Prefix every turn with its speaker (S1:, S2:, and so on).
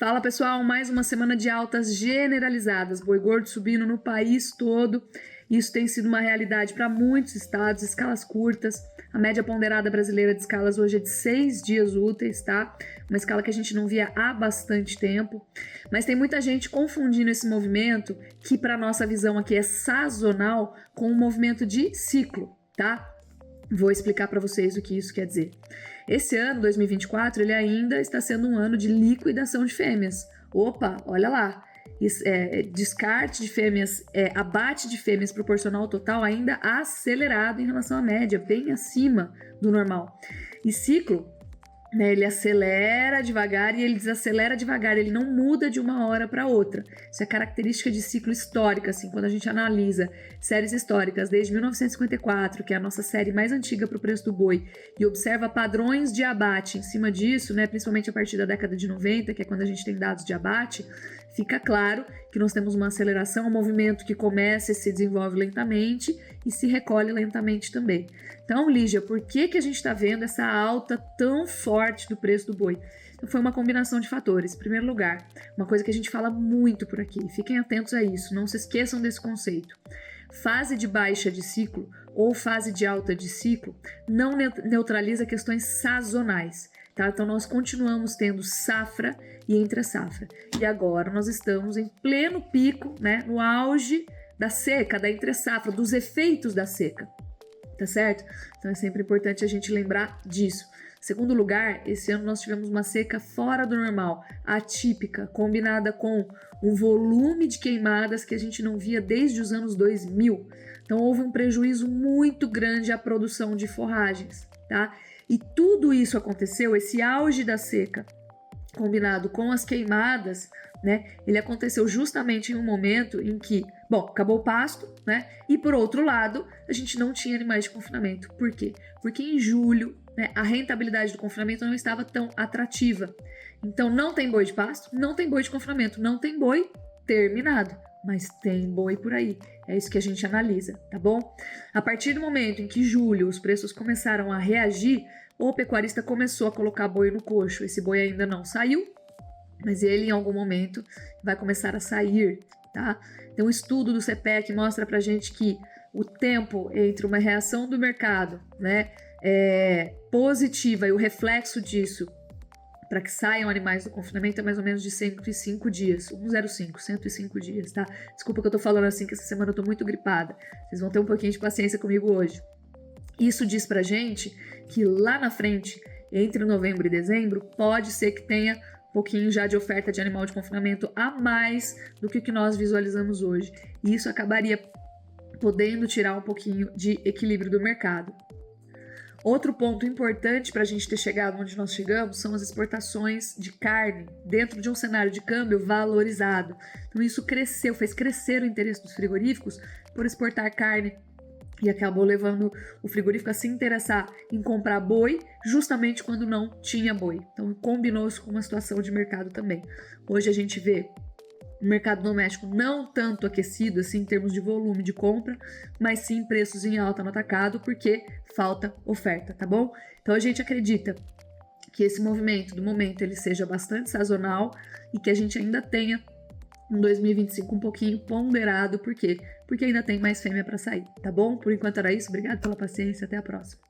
S1: Fala pessoal, mais uma semana de altas generalizadas, boi gordo subindo no país todo. Isso tem sido uma realidade para muitos estados, escalas curtas. A média ponderada brasileira de escalas hoje é de 6 dias úteis, tá? Uma escala que a gente não via há bastante tempo. Mas tem muita gente confundindo esse movimento, que para nossa visão aqui é sazonal, com um movimento de ciclo, tá? Vou explicar para vocês o que isso quer dizer. Esse ano, 2024, ele ainda está sendo um ano de liquidação de fêmeas. Opa, olha lá. Descarte de fêmeas, abate de fêmeas proporcional ao total ainda acelerado em relação à média, bem acima do normal. E ciclo, né, ele acelera devagar e ele desacelera devagar, ele não muda de uma hora para outra. Isso é característica de ciclo histórico, assim, quando a gente analisa séries históricas desde 1954, que é a nossa série mais antiga para o preço do boi, e observa padrões de abate em cima disso, né, principalmente a partir da década de 90, que é quando a gente tem dados de abate, fica claro que nós temos uma aceleração, um movimento que começa e se desenvolve lentamente e se recolhe lentamente também. Então, Lígia, por que a gente está vendo essa alta tão forte do preço do boi? Então, foi uma combinação de fatores. Em primeiro lugar, uma coisa que a gente fala muito por aqui, fiquem atentos a isso, não se esqueçam desse conceito. Fase de baixa de ciclo ou fase de alta de ciclo não neutraliza questões sazonais. Tá? Então nós continuamos tendo safra e entre safra. E agora nós estamos em pleno pico, né, no auge da seca, da entre safra, dos efeitos da seca. Tá certo? Então é sempre importante a gente lembrar disso. Segundo lugar, esse ano nós tivemos uma seca fora do normal, atípica, combinada com um volume de queimadas que a gente não via desde os anos 2000. Então houve um prejuízo muito grande à produção de forragens, tá? E tudo isso aconteceu, esse auge da seca, combinado com as queimadas, né? Ele aconteceu justamente em um momento em que, bom, acabou o pasto, né? E por outro lado, a gente não tinha animais de confinamento. Por quê? Porque em julho, né, a rentabilidade do confinamento não estava tão atrativa. Então não tem boi de pasto, não tem boi de confinamento, não tem boi terminado. Mas tem boi por aí, é isso que a gente analisa, tá bom? A partir do momento em que julho os preços começaram a reagir, o pecuarista começou a colocar boi no coxo. Esse boi ainda não saiu, mas ele em algum momento vai começar a sair, tá? Tem um estudo do CPEC que mostra pra gente que o tempo entre uma reação do mercado, né, positiva e o reflexo disso para que saiam animais do confinamento é mais ou menos de 105 dias, 105 dias, tá? Desculpa que eu tô falando assim, que essa semana eu tô muito gripada, vocês vão ter um pouquinho de paciência comigo hoje. Isso diz pra gente que lá na frente, entre novembro e dezembro, pode ser que tenha um pouquinho já de oferta de animal de confinamento a mais do que o que nós visualizamos hoje. E isso acabaria podendo tirar um pouquinho de equilíbrio do mercado. Outro ponto importante para a gente ter chegado onde nós chegamos são as exportações de carne dentro de um cenário de câmbio valorizado. Então isso cresceu, fez crescer o interesse dos frigoríficos por exportar carne e acabou levando o frigorífico a se interessar em comprar boi justamente quando não tinha boi. Então combinou isso com uma situação de mercado também. Hoje a gente vê o mercado doméstico não tanto aquecido assim em termos de volume de compra, mas sim preços em alta no atacado porque falta oferta, tá bom? Então a gente acredita que esse movimento do momento ele seja bastante sazonal e que a gente ainda tenha um 2025 um pouquinho ponderado, por quê? Porque ainda tem mais fêmea para sair, tá bom? Por enquanto era isso, obrigado pela paciência, até a próxima.